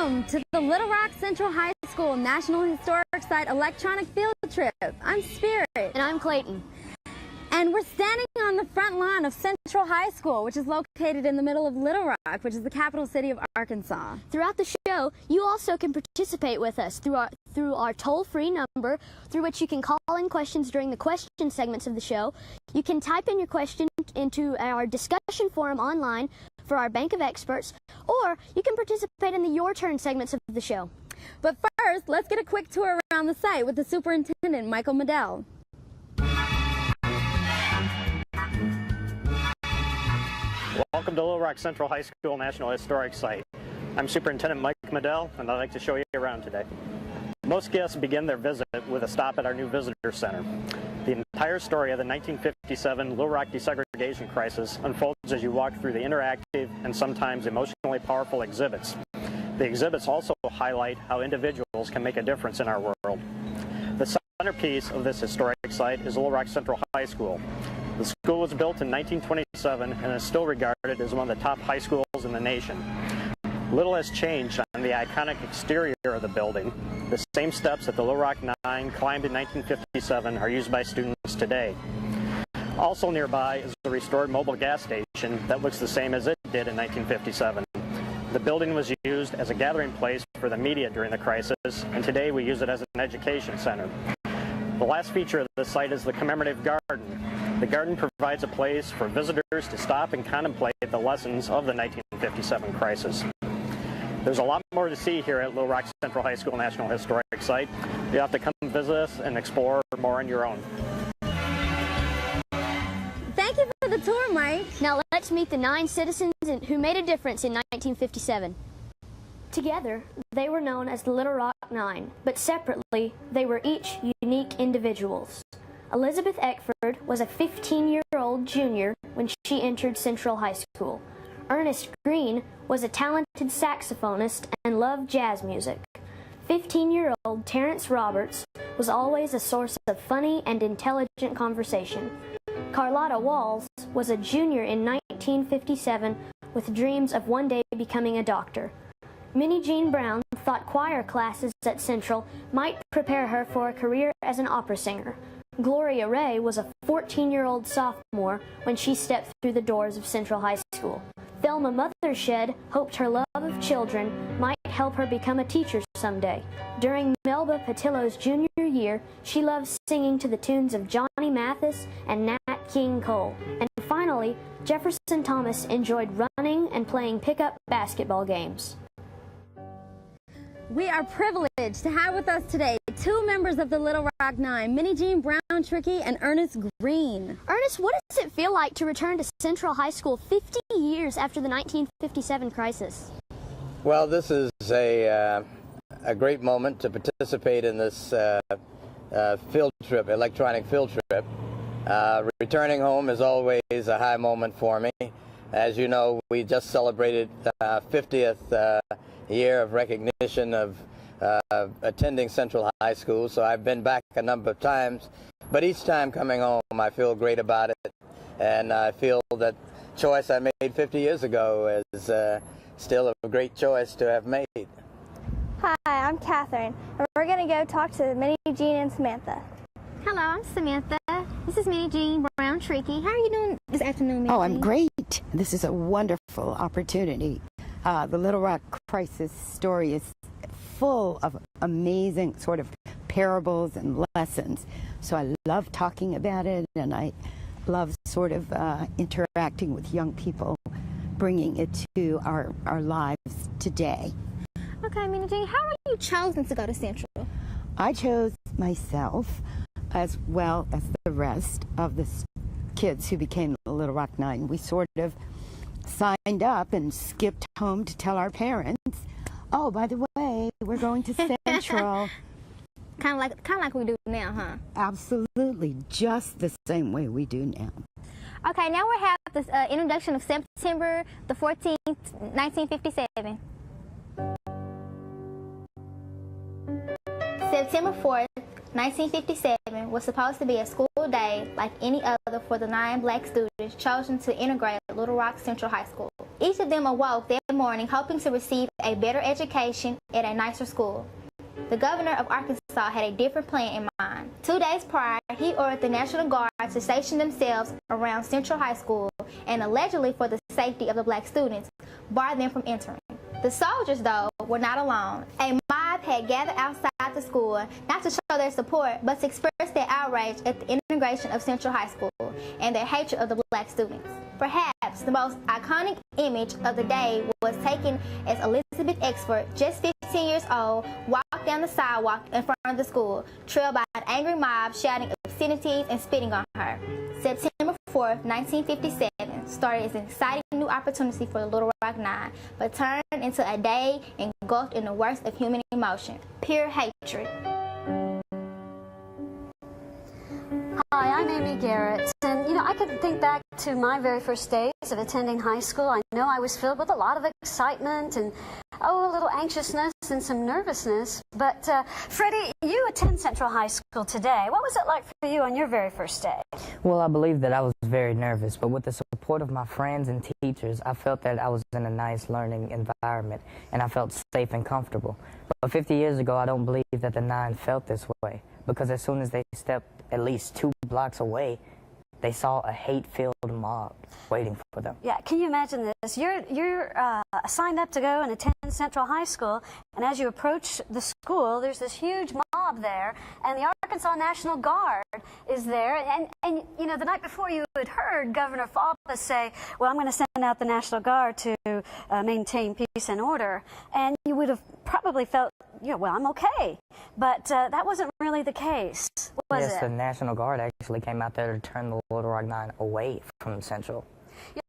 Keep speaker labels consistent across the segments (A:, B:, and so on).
A: Welcome to the Little Rock Central High School National Historic Site Electronic Field Trip. I'm Spirit.
B: And I'm Clayton.
A: And we're standing on the front lawn of Central High School, which is located in the middle of Little Rock, which is the capital city of Arkansas.
B: Throughout the show, you also can participate with us through our toll-free number, through which you can call in questions during the question segments of the show. You can type in your question into our discussion forum online for our bank of experts, or you can participate in the Your Turn segments of the show.
A: But first, let's get a quick tour around the site with the superintendent, Michael Medell.
C: Welcome to Little Rock Central High School National Historic Site. I'm Superintendent Mike Medell, and I'd like to show you around today. Most guests begin their visit with a stop at our new visitor center. The entire story of the 1957 Little Rock desegregation crisis unfolds as you walk through the interactive and sometimes emotionally powerful exhibits. The exhibits also highlight how individuals can make a difference in our world. The centerpiece of this historic site is Little Rock Central High School. The school was built in 1927 and is still regarded as one of the top high schools in the nation. Little has changed on the iconic exterior of the building. The same steps that the Little Rock 9 climbed in 1957 are used by students today. Also nearby is the restored mobile gas station that looks the same as it did in 1957. The building was used as a gathering place for the media during the crisis, and today we use it as an education center. The last feature of the site is the commemorative garden. The garden provides a place for visitors to stop and contemplate the lessons of the 1957 crisis. There's a lot more to see here at Little Rock Central High School National Historic Site. You have to come visit us and explore more on your own.
A: Thank you for the tour, Mike.
B: Now let's meet the 9 citizens who made a difference in 1957. Together, they were known as the Little Rock 9, but separately, they were each unique individuals. Elizabeth Eckford was a 15-year-old junior when she entered Central High School. Ernest Green was a talented saxophonist and loved jazz music. 15-year-old Terrence Roberts was always a source of funny and intelligent conversation. Carlotta Walls was a junior in 1957 with dreams of one day becoming a doctor. Minnie Jean Brown thought choir classes at Central might prepare her for a career as an opera singer. Gloria Ray was a 14-year-old sophomore when she stepped through the doors of Central High School. Thelma Mothershed hoped her love of children might help her become a teacher someday. During Melba Patillo's junior year, she loved singing to the tunes of Johnny Mathis and Nat King Cole. And finally, Jefferson Thomas enjoyed running and playing pickup basketball games.
A: We are privileged to have with us today 2 members of the Little Rock 9, Minnie Jean Brown-Trickey and Ernest Green.
B: Ernest, what does it feel like to return to Central High School 50 years after the 1957 crisis?
D: Well, this is a great moment to participate in this field trip, electronic field trip. Returning home is always a high moment for me. As you know, we just celebrated the 50th year of recognition of attending Central High School, so I've been back a number of times, but each time coming home I feel great about it, and I feel that choice I made 50 years ago is still a great choice to have made.
E: Hi, I'm Catherine, and we're going to go talk to Minnie Jean and Samantha.
F: Hello, I'm Samantha. This is Minnie Jean Brown-Trickey. How are you doing this afternoon, Minnie?
G: Oh, I'm great. This is a wonderful opportunity. The Little Rock crisis story is full of amazing sort of parables and lessons. So I love talking about it, and I love sort of interacting with young people, bringing it to our lives today.
F: Okay, Minnie Jean, how were you chosen to go to Central?
G: I chose myself as well as the rest of the kids who became the Little Rock 9. We sort of signed up and skipped home to tell our parents, oh, by the way, we're going to Central.
F: kind of like we do now, huh?
G: Absolutely, just the same way we do now.
F: Okay, now we have this introduction of September the 14th, 1957. September 4th, 1957 was supposed to be a school day like any other for the 9 black students chosen to integrate Little Rock Central High School. Each of them awoke that morning hoping to receive a better education at a nicer school. The governor of Arkansas had a different plan in mind. 2 days prior, he ordered the National Guard to station themselves around Central High School and, allegedly for the safety of the black students, barred them from entering. The soldiers, though, were not alone. A mob had gathered outside the school, not to show their support, but to express their outrage at the integration of Central High School and their hatred of the black students. Perhaps the most iconic image of the day was taken as Elizabeth Expert, just 15 years old, walked down the sidewalk in front of the school, trailed by an angry mob shouting obscenities and spitting on her. September 4th, 1957 started as an exciting new opportunity for the Little Rock Nine, but turned into a day engulfed in the worst of human emotion, pure hatred.
H: Hi, I'm Amy Garrett, and I could think back to my very first days of attending high school. I know I was filled with a lot of excitement and, a little anxiousness and some nervousness. But, Freddie, you attend Central High School today. What was it like for you on your very first day?
I: Well, I believe that I was very nervous, but with the support of my friends and teachers, I felt that I was in a nice learning environment, and I felt safe and comfortable. But 50 years ago, I don't believe that the Nine felt this way, because as soon as they stepped at least 2 blocks away, they saw a hate-filled mob waiting for them.
H: Yeah, can you imagine this? You're signed up to go and attend Central High School, and as you approach the school, there's this huge mob there, and the Arkansas National Guard is there, and the night before you had heard Governor Faubus say, well, I'm going to send out the National Guard to maintain peace and order, and you would have probably felt, well, I'm okay. But that wasn't really the case, was it?
I: Yes, the National Guard actually came out there to turn the Little Rock Nine away from Central.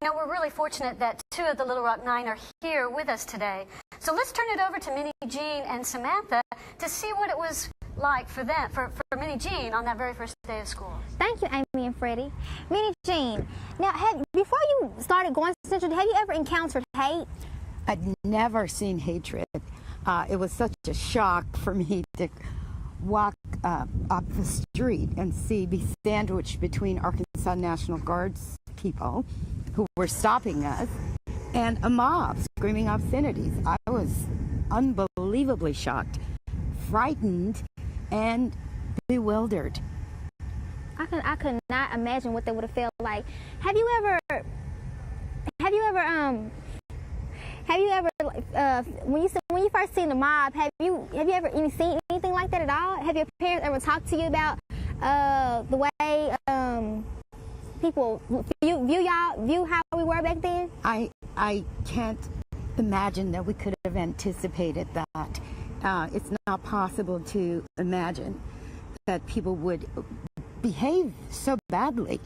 H: We're really fortunate that 2 of the Little Rock Nine are here with us today. So let's turn it over to Minnie Jean and Samantha to see what it was like for them, for Minnie Jean on that very first day of school.
F: Thank you, Amy and Freddie. Minnie Jean, now, before you started going to Central, have you ever encountered hate?
G: I'd never seen hatred. It was such a shock for me to walk up the street and be sandwiched between Arkansas National Guard's people who were stopping us and a mob screaming obscenities. I was unbelievably shocked, frightened, and bewildered.
F: I could not imagine what they would have felt like. Have you ever when you first seen the mob, have you ever seen anything like that at all? Have your parents ever talked to you about the way people view how we were back then?
G: I can't imagine that we could have anticipated that. It's not possible to imagine that people would behave so badly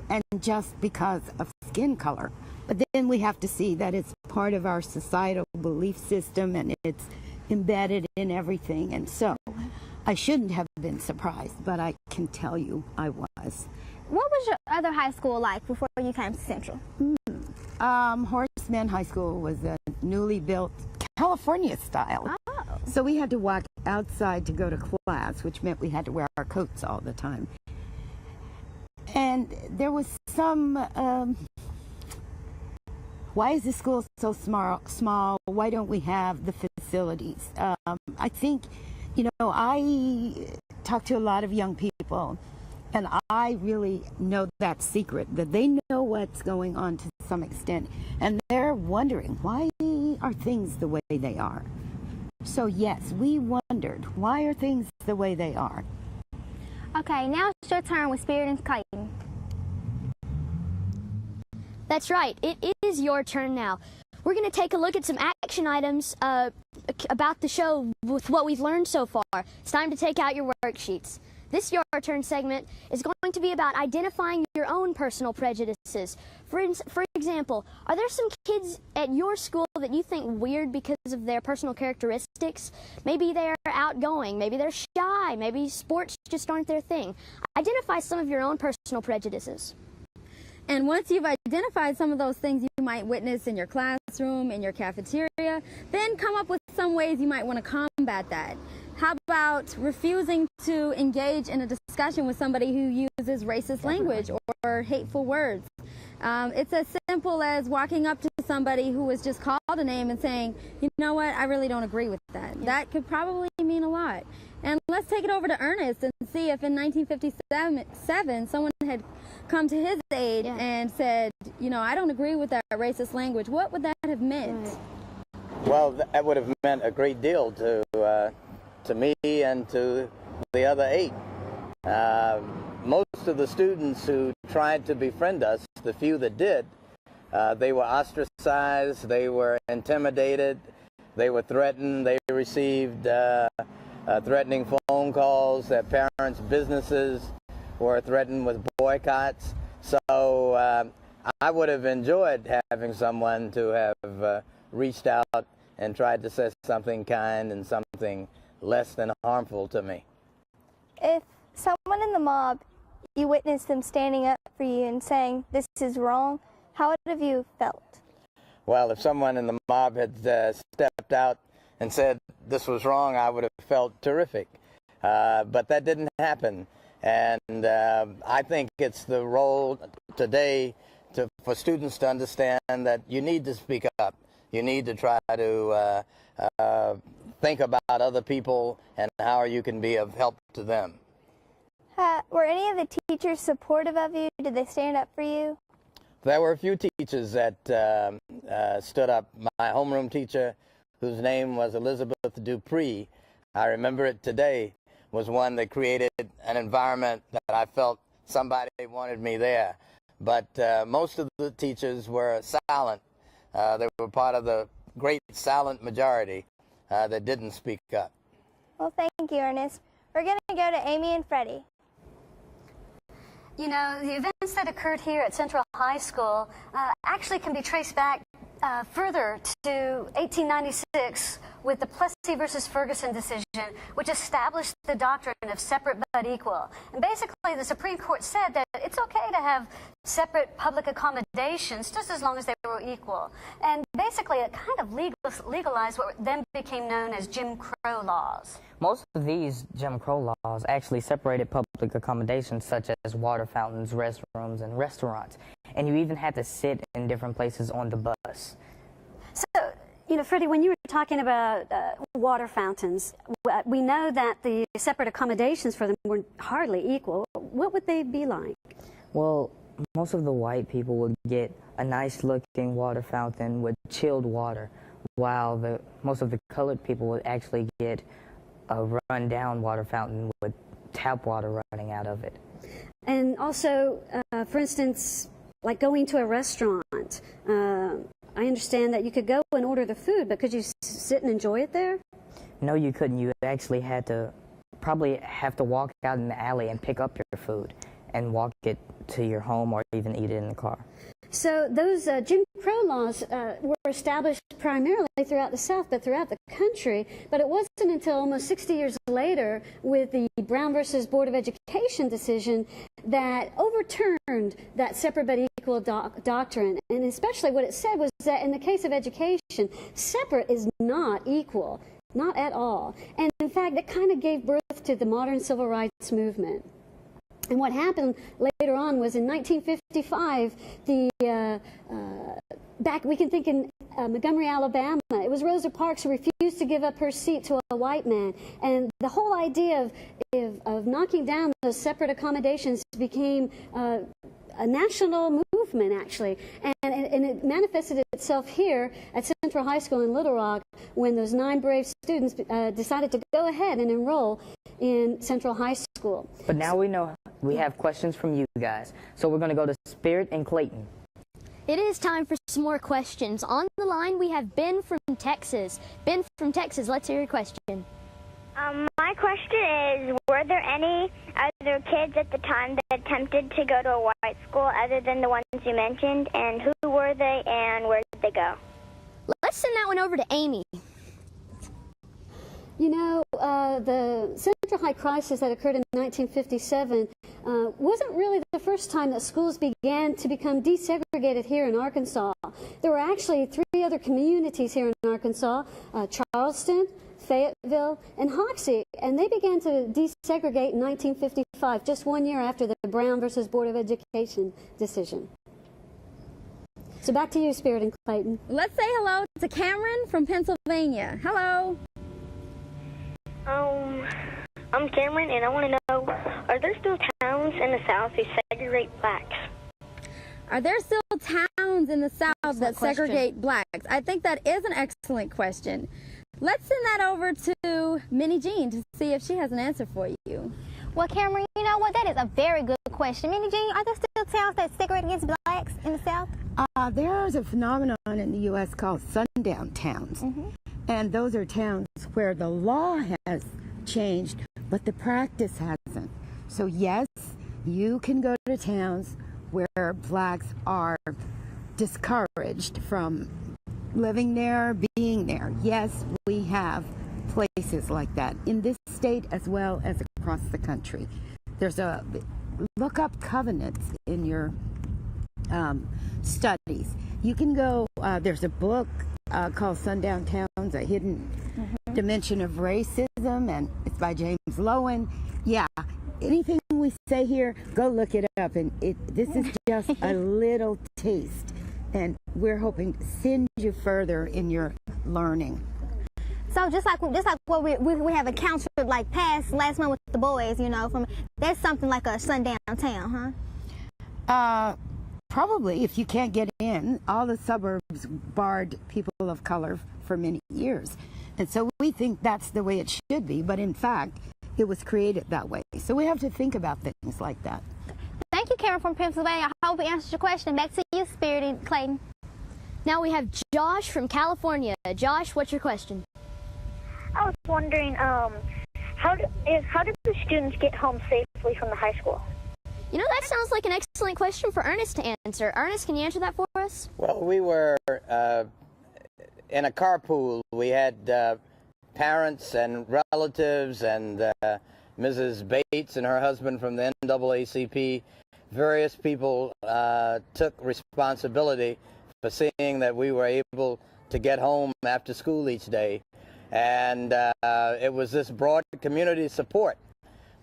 G: and just because of skin color. But then we have to see that it's part of our societal belief system and it's embedded in everything. And so I shouldn't have been surprised, but I can tell you I was.
F: What was your other high school like before you came to Central?
G: Horseman High School was a newly built California style.
F: Oh.
G: So we had to walk outside to go to class, which meant we had to wear our coats all the time. And there was some, why is this school so small? Why don't we have the facilities? I think, I talk to a lot of young people, and I really know that secret, that they know what's going on to some extent, and they're wondering, why are things the way they are? So yes, we wondered, why are things the way they are?
F: Okay, now it's your turn with Spirit and Clayton.
B: That's right. It is your turn now. We're going to take a look at some action items about the show with what we've learned so far. It's time to take out your worksheets. This Your Turn segment is going to be about identifying your own personal prejudices. For example, are there some kids at your school that you think weird because of their personal characteristics? Maybe they're outgoing, maybe they're shy, maybe sports just aren't their thing. Identify some of your own personal prejudices.
A: And once you've identified some of those things you might witness in your classroom, in your cafeteria, then come up with some ways you might want to combat that. How about refusing to engage in a discussion with somebody who uses racist language or hateful words? It's as simple as walking up to somebody who was just called a name and saying, you know what, I really don't agree with that. Yeah. That could probably mean a lot. And let's take it over to Ernest and see if in 1957 someone had come to his aid and said, you know, I don't agree with that racist language. What would that have meant?
D: Right. Well, that would have meant a great deal to me and to the other 8. Most of the students who tried to befriend us, the few that did, they were ostracized, they were intimidated, they were threatened, they received threatening phone calls. Their parents' businesses were threatened with boycotts. So I would have enjoyed having someone to have reached out and tried to say something kind and something less than harmful to me.
E: If someone in the mob, you witnessed them standing up for you and saying, this is wrong, how would have you felt?
D: Well, if someone in the mob had stepped out and said this was wrong, I would have felt terrific. But that didn't happen. And I think it's the role today for students to understand that you need to speak up. You need to try to think about other people and how you can be of help to them.
E: Were any of the teachers supportive of you? Did they stand up for you?
D: There were a few teachers that stood up. My homeroom teacher, whose name was Elizabeth Dupree, I remember it today, was one that created an environment that I felt somebody wanted me there. But most of the teachers were silent. They were part of the great silent majority that didn't speak up.
E: Well, thank you, Ernest. We're going to go to Amy and Freddie.
H: You know, the events that occurred here at Central High School actually can be traced back further to 1896 with the Plessy versus Ferguson decision, which established the doctrine of separate but equal. And basically, the Supreme Court said that it's okay to have separate public accommodations just as long as they were equal. And basically, it kind of legalized what then became known as Jim Crow laws.
I: Most of these Jim Crow laws actually separated public accommodations such as water fountains, restrooms, and restaurants. And you even had to sit in different places on the bus.
H: So, you know, Freddie, when you were talking about water fountains, we know that the separate accommodations for them were hardly equal. What would they be like?
I: Well, most of the white people would get a nice-looking water fountain with chilled water, while most of the colored people would actually get a run-down water fountain with tap water running out of it. And also, for instance, like going to a restaurant, I understand that you could go and order the food, but could you sit and enjoy it there? No, you couldn't. You actually had to probably have to walk out in the alley and pick up your food and walk it to your home or even eat it in the car. So those Jim Crow laws were established primarily throughout the South, but throughout the country. But it wasn't until almost 60 years later with the Brown versus Board of Education decision that overturned that separate but equal doctrine. And especially what it said was that in the case of education, separate is not equal, not at all. And in fact, it kind of gave birth to the modern civil rights movement. And what happened later on was in 1955, back we can think in Montgomery, Alabama, it was Rosa Parks who refused to give up her seat to a white man. And the whole idea of knocking down those separate accommodations became a national movement, actually. And it manifested itself here at Central High School in Little Rock when those 9 brave students decided to go ahead and enroll in Central High School. But now we know we have questions from you guys. So we're going to go to Spirit and Clayton.
B: It is time for some more questions. On the line, we have Ben from Texas. Ben from Texas, let's hear your question.
J: My question is, were there any other kids at the time that attempted to go to a white school other than the ones you mentioned? And who were they and where did they go?
B: Let's send that one over to Amy.
H: You know, the Central High crisis that occurred in 1957 wasn't really the first time that schools began to become desegregated here in Arkansas. There were actually 3 other communities here in Arkansas, Charleston, Fayetteville, and Hoxie, and they began to desegregate in 1955, just 1 year after the Brown versus Board of Education decision. So back to you, Spirit and Clayton.
A: Let's say hello to Cameron from Pennsylvania. Hello.
J: I'm Cameron, and I want to know, are there still towns in the South who segregate blacks?
A: Are there still towns in the South that
B: question.
A: segregate blacks? I think that is an excellent question. Let's send that over to Minnie Jean to see if she has an answer for you.
F: Well, Cameron, you know what? That is a very good question. Minnie Jean, are there still towns that segregate against blacks in the South?
G: There's a phenomenon in the U.S. called sundown towns. And those are towns where the law has changed, but the practice hasn't. So yes, you can go to towns where blacks are discouraged from living there, being there. Yes, we have places like that in this state as well as across the country. There's a look up covenants in your studies. You can go, there's a book called Sundown Towns, A Hidden Dimension of Racism, and it's by James Lowen. Yeah, anything we say here, go look it up. And this is just a little taste, and we're hoping to send you further in your learning.
F: So just like what we have encountered like last month with the boys, you know, that's something like a sundown town, huh?
G: Probably, if you can't get in. All the suburbs barred people of color for many years. And so we think that's the way it should be, but in fact, it was created that way. So we have to think about things like that.
F: Thank you, Karen from Pennsylvania. I hope we answered your question. Back to you, Spirit and Clayton.
B: Now we have Josh from California. Josh, what's your question?
J: I was wondering, how do the students get home safely from the high school?
B: You know, that sounds like an excellent question for Ernest to answer. Ernest, can you answer that for us?
D: Well, we were in a carpool. We had parents and relatives and Mrs. Bates and her husband from the NAACP. Various people took responsibility for seeing that we were able to get home after school each day. And it was this broad community support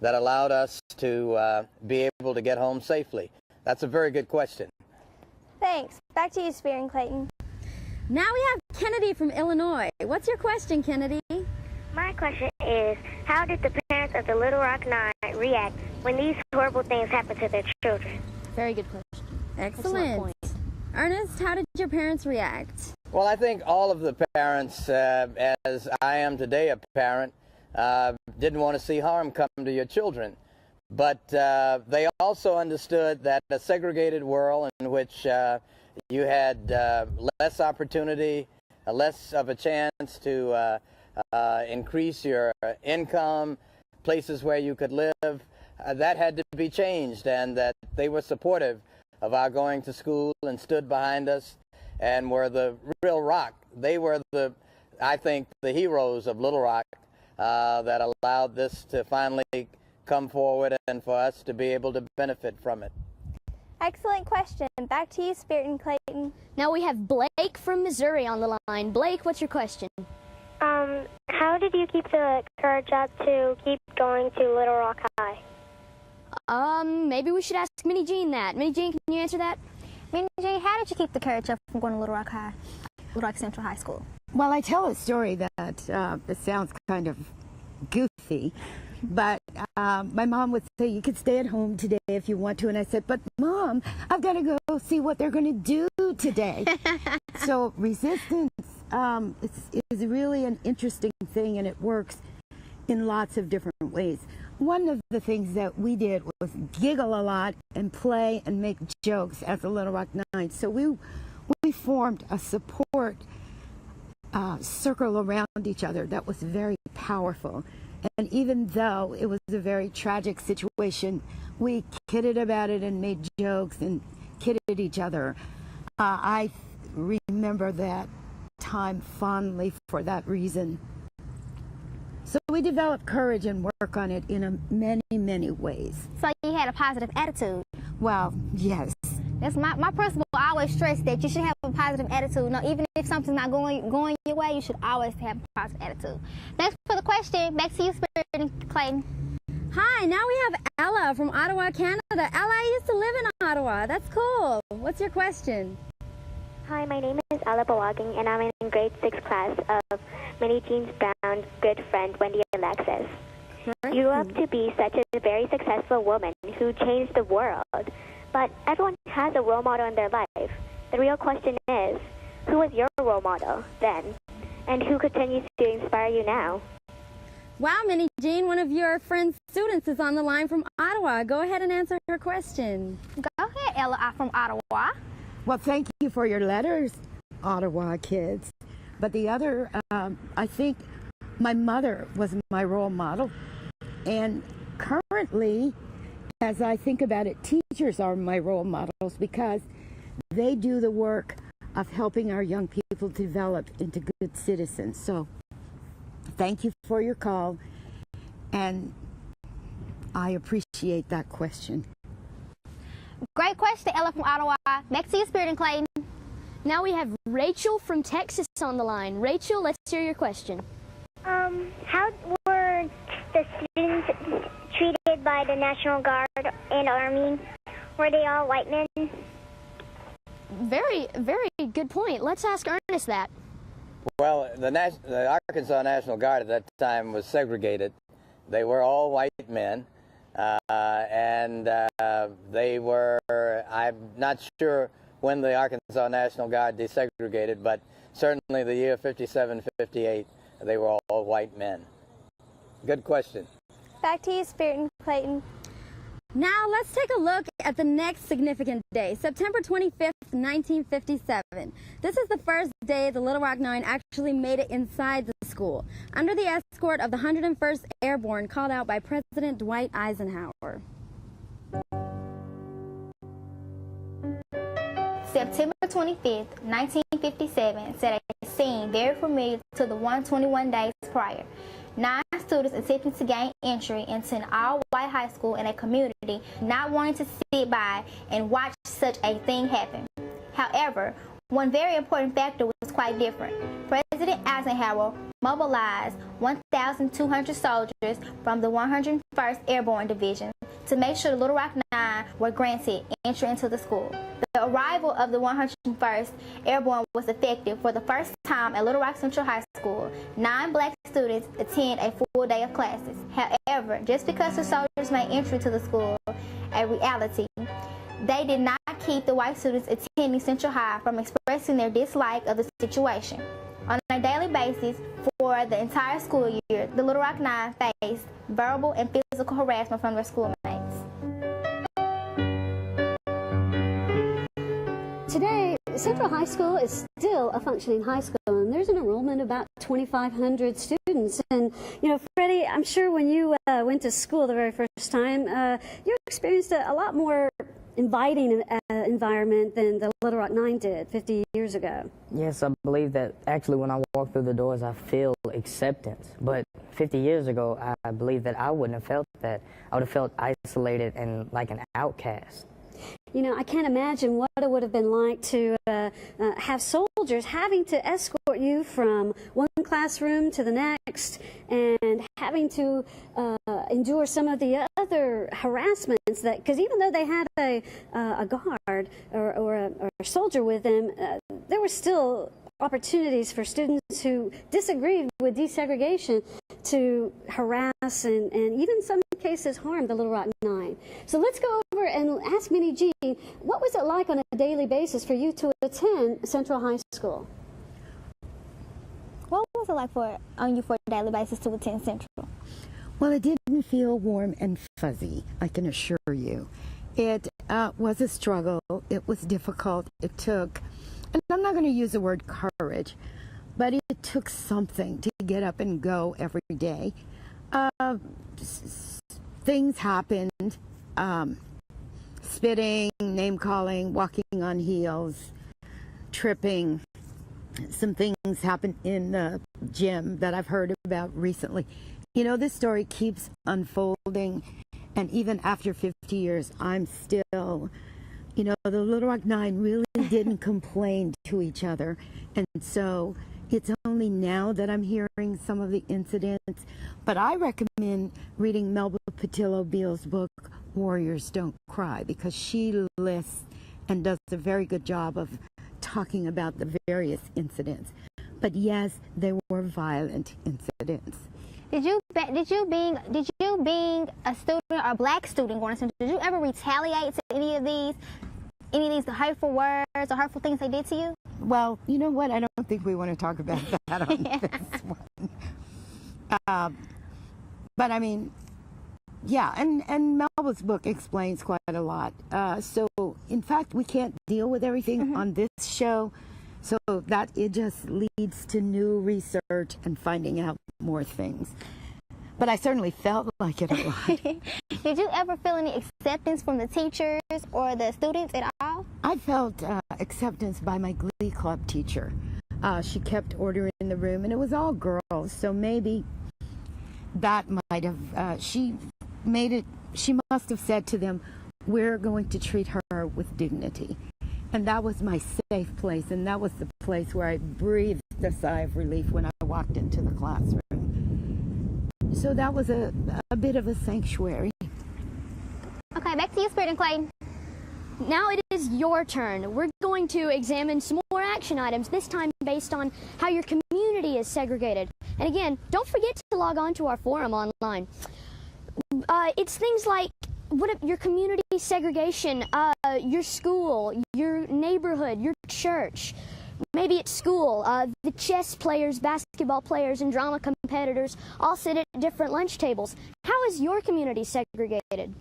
D: that allowed us to be able to get home safely. That's a very good question.
E: Thanks. Back to you, Spirit and Clayton.
A: Now we have Kennedy from Illinois. What's your question, Kennedy?
J: My question is, how did the parents of the Little Rock Nine react when these horrible things happened to their children?
B: Very good question.
A: Excellent.
B: Point.
A: Ernest, how did your parents react?
D: Well, I think all of the parents, as I am today a parent, didn't want to see harm come to your children. But they also understood that a segregated world in which you had less opportunity, less of a chance to increase your income, places where you could live, that had to be changed, and that they were supportive of our going to school and stood behind us and were the real rock. They were I think, the heroes of Little Rock that allowed this to finally come forward and for us to be able to benefit from it.
E: Excellent question. Back to you, Spirit and Clayton.
B: Now we have Blake from Missouri on the line. Blake, what's your question?
J: How did you keep the courage up to keep going to Little Rock High?
B: Maybe we should ask Minnie Jean that. Minnie Jean, can you answer that?
F: Minnie Jean, how did you keep the courage up from going to Little Rock High, Little Rock Central High School?
G: Well, I tell a story that it sounds kind of goofy, but my mom would say, you could stay at home today if you want to. And I said, but Mom, I've got to go see what they're going to do today. So resistance is really an interesting thing, and it works in lots of different ways. One of the things that we did was giggle a lot and play and make jokes as the Little Rock Nine. So we formed a support circle around each other that was very powerful. And even though it was a very tragic situation, we kidded about it and made jokes and kidded each other. I remember that time fondly for that reason. So we develop courage and work on it in many, many ways.
F: So you had a positive attitude.
G: Well, yes.
F: That's my principle. I always stress that you should have a positive attitude. No, even if something's not going your way, you should always have a positive attitude. Thanks for the question. Back to you, Spirit and Clayton.
A: Hi, now we have Ella from Ottawa, Canada. Ella, I used to live in Ottawa. That's cool. What's your question?
J: Hi, my name is Ella Bawaging, and I'm in grade 6 class of Minnie Jean Brown's good friend, Wendy Alexis. You grew up to be such a very successful woman who changed the world, but everyone has a role model in their life. The real question is, who was your role model then, and who continues to inspire you now?
A: Wow, Minnie Jean, one of your friend's students is on the line from Ottawa. Go ahead and answer her question.
F: Go ahead, Ella. I'm from Ottawa.
G: Well, thank you for your letters, Ottawa kids. But the other, I think my mother was my role model. And currently, as I think about it, teachers are my role models because they do the work of helping our young people develop into good citizens. So thank you for your call, and I appreciate that question.
F: Great question, Ella from Ottawa. Back to you, Spirit and Clayton.
B: Now we have Rachel from Texas on the line. Rachel, let's hear your question.
J: How were the students treated by the National Guard and Army? Were they all white men?
B: Very, very good point. Let's ask Ernest that.
D: Well, the Arkansas National Guard at that time was segregated. They were all white men, and they were, I'm not sure when the Arkansas National Guard desegregated, but certainly the year 57, 58, they were all white men. Good question.
E: Back to you, Spirit and Clayton.
A: Now let's take a look at the next significant day, September 25th, 1957. This is the first day the Little Rock Nine actually made it inside the school, under the escort of the 101st Airborne called out by President Dwight Eisenhower.
F: September 25th, 1957 set a scene very familiar to the 121 days prior. 9 students attempting to gain entry into an all-white high school in a community, not wanting to sit by and watch such a thing happen. However, one very important factor was quite different. President Eisenhower mobilized 1,200 soldiers from the 101st Airborne Division to make sure the Little Rock Nine were granted entry into the school. The arrival of the 101st Airborne was effective for the first time at Little Rock Central High School. 9 black students attend a full day of classes. However, just because the soldiers made entry to the school a reality, they did not keep the white students attending Central High from expressing their dislike of the situation. On a daily basis for the entire school year, the Little Rock Nine faced verbal and physical harassment from their schoolmates.
H: Today, Central High School is still a functioning high school, and there's an enrollment of about 2,500 students. And, you know, Freddie, I'm sure when you went to school the very first time, you experienced a lot more inviting environment than the Little Rock Nine did 50 years ago.
I: Yes, I believe that actually when I walk through the doors, I feel acceptance. But 50 years ago, I believe that I wouldn't have felt that. I would have felt isolated and like an outcast.
H: You know, I can't imagine what it would have been like to have soldiers having to escort you from one classroom to the next and having to endure some of the other harassments that, because even though they had a guard or a soldier with them, there were still opportunities for students who disagreed with desegregation to harass and even in some cases harm the Little Rock Nine. So let's go over and ask Minnie Jean, what was it like on a daily basis for you to attend Central High School?
F: What was it like on you for a daily basis to attend Central?
G: Well, it didn't feel warm and fuzzy, I can assure you. It was a struggle. It was difficult. It took, and I'm not going to use the word courage, but it took something to get up and go every day. Things happened, spitting, name-calling, walking on heels, tripping. Some things happened in the gym that I've heard about recently. You know, this story keeps unfolding, and even after 50 years, I'm still, you know, the Little Rock Nine really didn't complain to each other, and so it's only now that I'm hearing some of the incidents. But I recommend reading Melba Patillo-Beal's book, Warriors Don't Cry, because she lists and does a very good job of talking about the various incidents. But yes, there were violent incidents.
F: Did you being a student or a black student going to school, did you ever retaliate to any of these hurtful words or hurtful things they did to you?
G: Well, you know what? I don't think we want to talk about that on this one. But I mean, yeah, and Melba's book explains quite a lot. So, in fact, we can't deal with everything on this show, so that it just leads to new research and finding out more things. But I certainly felt like it a lot.
F: Did you ever feel any acceptance from the teachers or the students at all?
G: I felt acceptance by my Glee Club teacher. She kept order in the room, and it was all girls, so maybe that might have, she must have said to them, we're going to treat her with dignity. And that was my safe place, and that was the place where I breathed a sigh of relief when I walked into the classroom. So that was a bit of a sanctuary.
F: Okay, back to you, Spirit and Clayton.
B: Now it is your turn. We're going to examine some more action items, this time based on how your community is segregated. And again, don't forget to log on to our forum online. It's things like your community segregation, your school, your neighborhood, your church. Maybe at school, the chess players, basketball players, and drama competitors all sit at different lunch tables. How is your community segregated?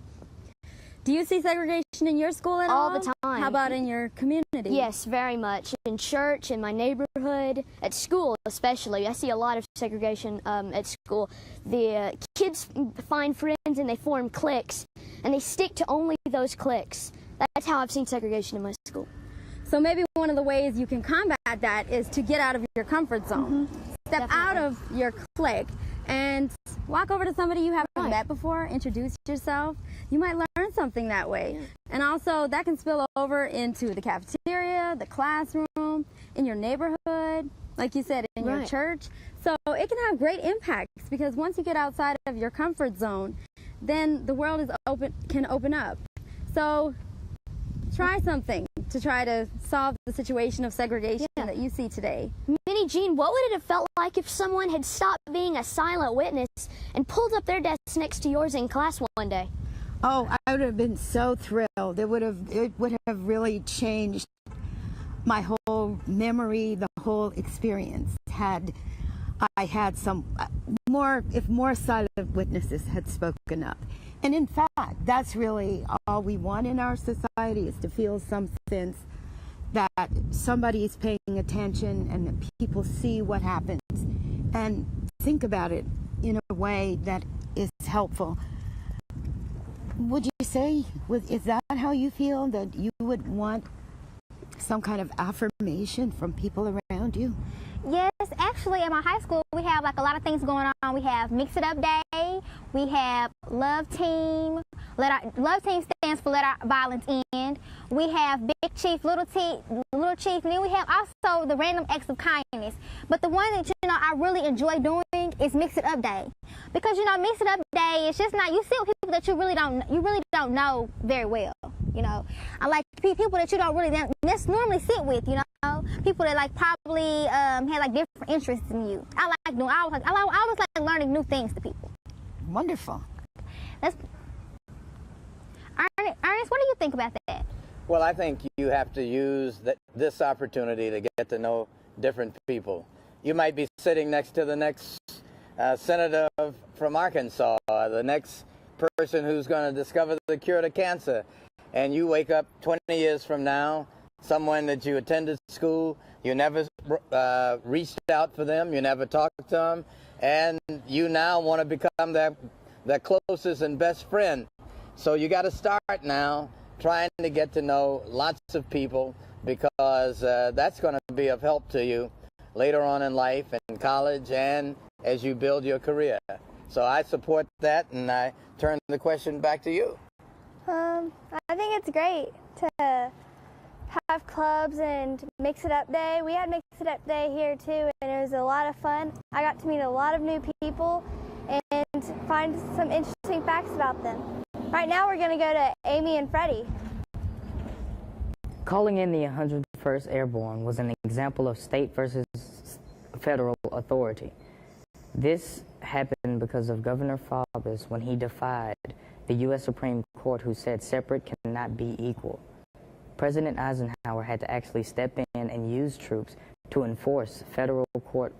A: Do you see segregation in your school at all?
B: All the time.
A: How about in your community?
B: Yes, very much. In church, in my neighborhood, at school especially. I see a lot of segregation at school. The kids find friends and they form cliques, and they stick to only those cliques. That's how I've seen segregation in my school.
A: So maybe one of the ways you can combat that is to get out of your comfort zone. Step out of your clique and walk over to somebody you haven't met before, introduce yourself. You might learn something that way. And also that can spill over into the cafeteria, the classroom, in your neighborhood, like you said, in your church. So it can have great impacts, because once you get outside of your comfort zone, then the world can open up. So try something to try to solve the situation of segregation that you see today.
B: Minnie Jean, what would it have felt like if someone had stopped being a silent witness and pulled up their desk next to yours in class one day?
G: Oh, I would have been so thrilled. It would have really changed my whole memory, the whole experience, had I had some more silent witnesses had spoken up. And in fact, that's really all we want in our society, is to feel some sense that somebody is paying attention and that people see what happens and think about it in a way that is helpful. Would you say, is that how you feel, that you would want some kind of affirmation from people around you?
F: Yes, actually at my high school we have like a lot of things going on. We have Mix It Up Day, we have Love Team. Love Team stands for Let Our Violence End. We have Big Chief, Little Chief, and then we have also the Random Acts of Kindness. But the one that I really enjoy doing is Mix It Up Day, because Mix It Up Day is just not, you sit with people that you really don't know very well. I like people that you don't really normally sit with. People that probably have different interests than you. I always like learning new things to people.
G: Wonderful.
F: Ernest, what do you think about that?
D: Well, I think you have to use this opportunity to get to know different people. You might be sitting next to the next senator from Arkansas, the next person who's going to discover the cure to cancer. And you wake up 20 years from now, someone that you attended school, you never reached out for them, you never talked to them, and you now want to become their closest and best friend. So you got to start now trying to get to know lots of people, because that's going to be of help to you later on in life, in college, and as you build your career. So I support that, and I turn the question back to you.
E: I think it's great to have clubs and Mix It Up Day. We had Mix It Up Day here too, and it was a lot of fun. I got to meet a lot of new people and find some interesting facts about them. Right now we're going to go to Amy and Freddie.
I: Calling in the 101st 101st Airborne was an example of state versus federal authority. This happened because of Governor Faubus when he defied the U.S. Supreme Court, who said separate cannot be equal. President Eisenhower had to actually step in and use troops to enforce a federal court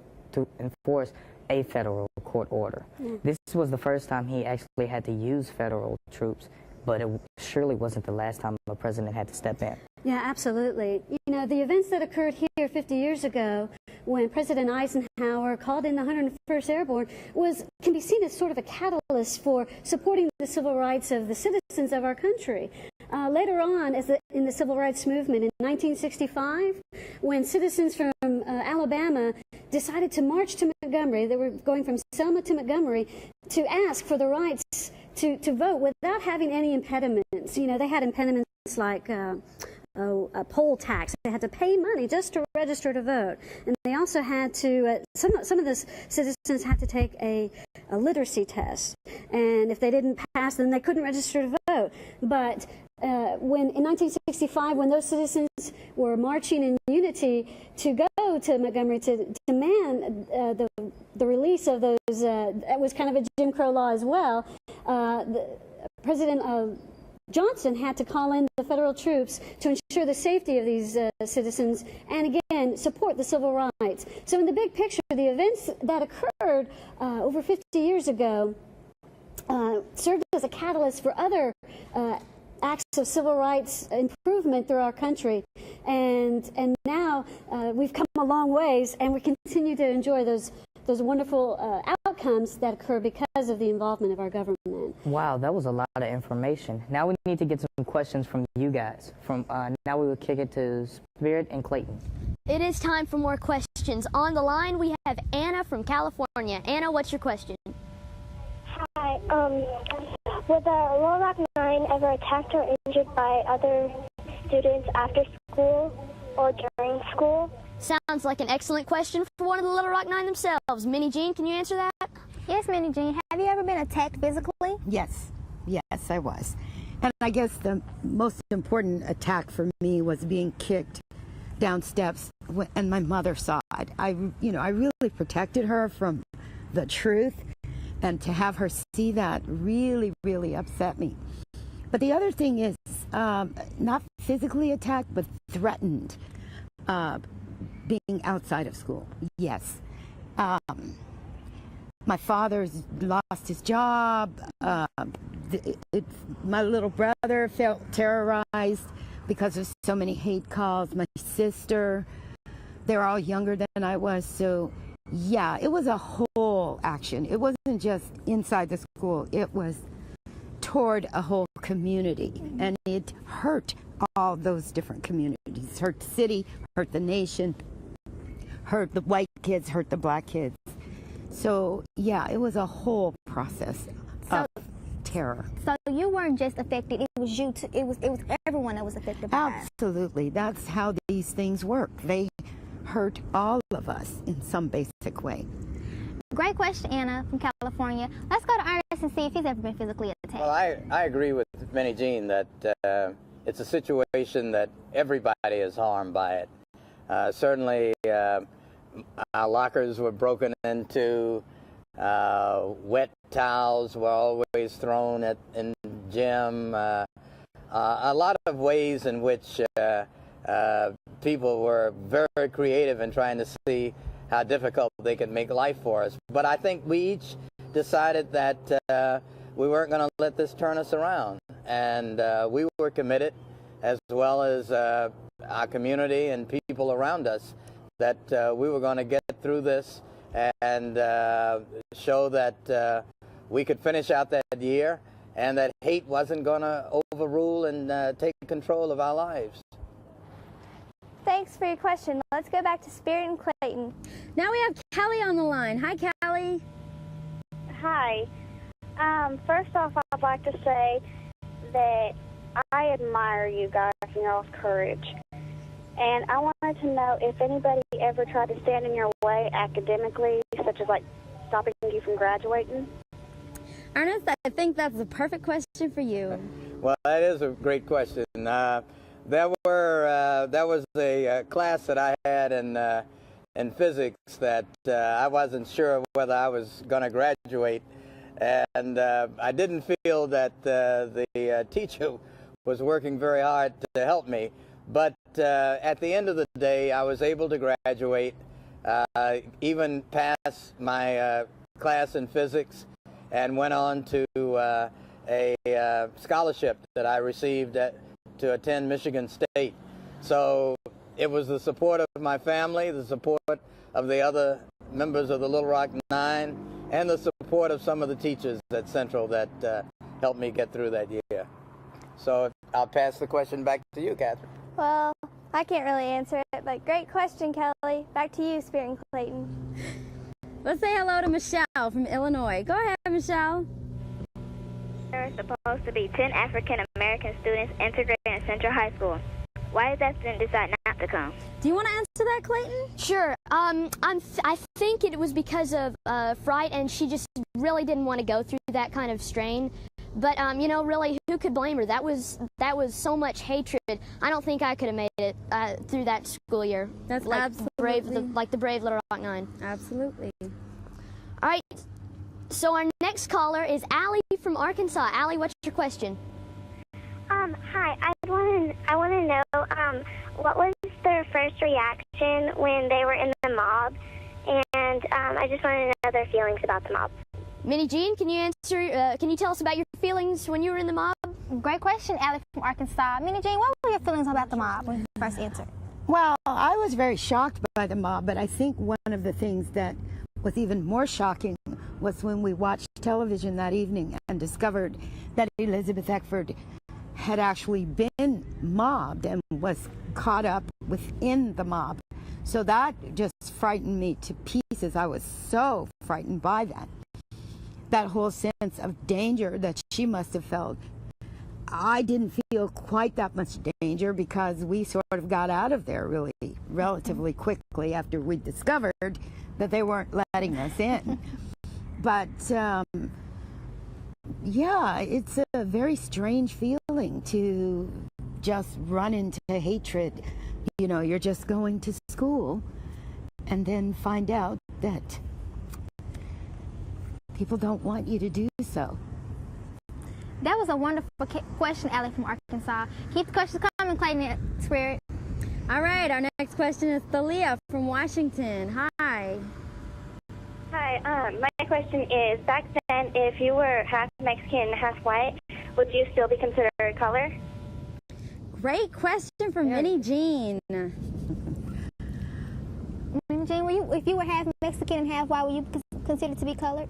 I: order. This was the first time he actually had to use federal troops, but it surely wasn't the last time a president had to step in.
H: Yeah, absolutely. You know, the events that occurred here 50 years ago when President Eisenhower called in the 101st Airborne can be seen as sort of a catalyst for supporting the civil rights of the citizens of our country. Later on, in the civil rights movement in 1965, when citizens from Alabama decided to march to Montgomery, they were going from Selma to Montgomery to ask for the rights to vote without having any impediments. You know, they had impediments like a poll tax. They had to pay money just to register to vote. And they also had to, some of the citizens had to take a literacy test. And if they didn't pass, then they couldn't register to vote. But when in 1965, when those citizens were marching in unity to go to Montgomery to demand the release of those, that was kind of a Jim Crow law as well, President Johnson had to call in the federal troops to ensure the safety of these citizens and, again, support the civil rights. So in the big picture, the events that occurred over 50 years ago served as a catalyst for other acts of civil rights improvement through our country. And now we've come a long ways, and we continue to enjoy those wonderful outcomes that occur because of the involvement of our government.
I: Wow, that was a lot of information. Now we need to get some questions from you guys. Now we will kick it to Spirit and Clayton.
B: It is time for more questions. On the line, we have Anna from California. Anna, what's your question?
K: Hi. Were the Little Rock Nine ever attacked or injured by other students after school or during school?
B: Sounds like an excellent question for one of the Little Rock Nine themselves. Minnie Jean, can you answer that?
F: Yes, Minnie Jean. Have you ever been attacked physically?
G: Yes, I was. And I guess the most important attack for me was being kicked down steps, and my mother saw it. I really protected her from the truth, and to have her see that really, really upset me. But the other thing is not physically attacked, but threatened. Being outside of school, yes. My father's lost his job. My little brother felt terrorized because of so many hate calls. My sister, they're all younger than I was. So, yeah, it was a whole action. It wasn't just inside the school. It was toward a whole community. And it hurt all those different communities. Hurt the city, hurt the nation, hurt the white kids, hurt the black kids. So, yeah, it was a whole process of terror.
F: So you weren't just affected, it was you too. It was everyone that was affected by it.
G: Absolutely. That's how these things work. They hurt all of us in some basic way.
F: Great question, Anna from California. Let's go to Ernest and see if he's ever been physically attacked.
D: Well, I agree with Minnie Jean that it's a situation that everybody is harmed by it. Certainly, our lockers were broken into. Wet towels were always thrown in gym. A lot of ways in which people were very creative in trying to see how difficult they could make life for us. But I think we each decided that we weren't going to let this turn us around. And we were committed, as well as our community and people around us, that we were going to get through this and show that we could finish out that year and that hate wasn't going to overrule and take control of our lives.
E: Thanks for your question. Let's go back to Spirit and Clayton.
A: Now we have Kelly on the line. Hi, Kelly.
K: Hi. First off, I'd like to say that I admire you guys and y'all's courage. And I wanted to know if anybody ever tried to stand in your way academically, such as like stopping you from graduating.
A: Ernest, I think that's the perfect question for you.
D: Well, that is a great question. There was a class that I had in physics that I wasn't sure whether I was going to graduate, and I didn't feel that the teacher was working very hard to help me. But at the end of the day, I was able to graduate, even pass my class in physics, and went on to a scholarship that I received to attend Michigan State. So it was the support of my family, the support of the other members of the Little Rock Nine, and the support of some of the teachers at Central that helped me get through that year. So I'll pass the question back to you, Catherine.
E: Well, I can't really answer it, but great question, Kelly. Back to you, Spirit and Clayton.
A: Let's say hello to Michelle from Illinois. Go ahead, Michelle.
J: There are supposed to be 10 African American students integrated in Central High School. Why did that student decide not to come?
A: Do you want to answer that, Clayton?
B: Sure. I think it was because of fright, and she just really didn't want to go through that kind of strain. But you know, really, who could blame her? That was so much hatred. I don't think I could have made it through that school year.
A: That's
B: like
A: absolutely
B: like the brave Little Rock Nine.
A: Absolutely.
B: All right. So our next caller is Allie from Arkansas. Allie, what's your question?
J: Hi. I want to know what was their first reaction when they were in the mob, and I just want to know their feelings about the mob.
B: Minnie Jean, can you answer? Can you tell us about your feelings when you were in the mob?
F: Great question, Allie from Arkansas. Minnie Jean, what were your feelings about the mob when you first answered?
G: Well, I was very shocked by the mob, but I think one of the things that was even more shocking was when we watched television that evening and discovered that Elizabeth Eckford had actually been mobbed and was caught up within the mob. So that just frightened me to pieces. I was so frightened by that. That whole sense of danger that she must have felt. I didn't feel quite that much danger because we sort of got out of there relatively quickly after we discovered that they weren't letting us in. But yeah, it's a very strange feeling to just run into hatred. You know, you're just going to school and then find out that people don't want you to do so.
F: That was a wonderful question, Allie from Arkansas. Keep the questions coming, Clayton Spirit.
A: All right, our next question is Thalia from Washington. Hi.
J: Hi. My question is, back then, if you were half Mexican and half white, would you still be considered color?
A: Great question from Minnie Jean.
F: Minnie Jean, if you were half Mexican and half white, were you considered to be colored?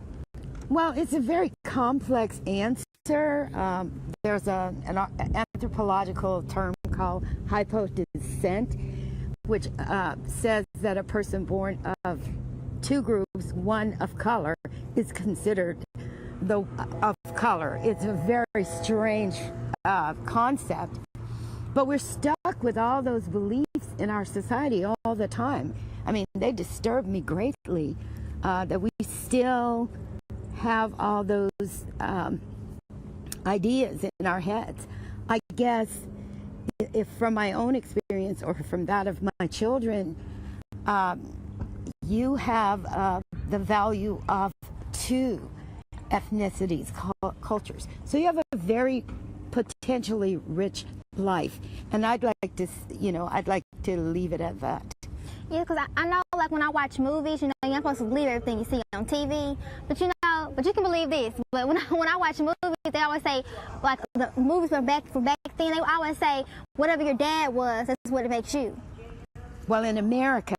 G: Well, it's a very complex answer. There's an anthropological term called hypodescent, which says that a person born of two groups, one of color, is considered of color. It's a very strange concept, but we're stuck with all those beliefs in our society all the time. I mean, they disturb me greatly that we still have all those ideas in our heads. I guess if from my own experience or from that of my children, you have the value of two ethnicities, cultures. So you have a very potentially rich life, and I'd like to leave it at that.
F: Yeah, because I know, like, when I watch movies, you know, you're not supposed to believe everything you see on TV, but you can believe this. But when I watch movies, they always say, like, the movies from back then, they always say, whatever your dad was, that's what it makes you.
G: Well, in America,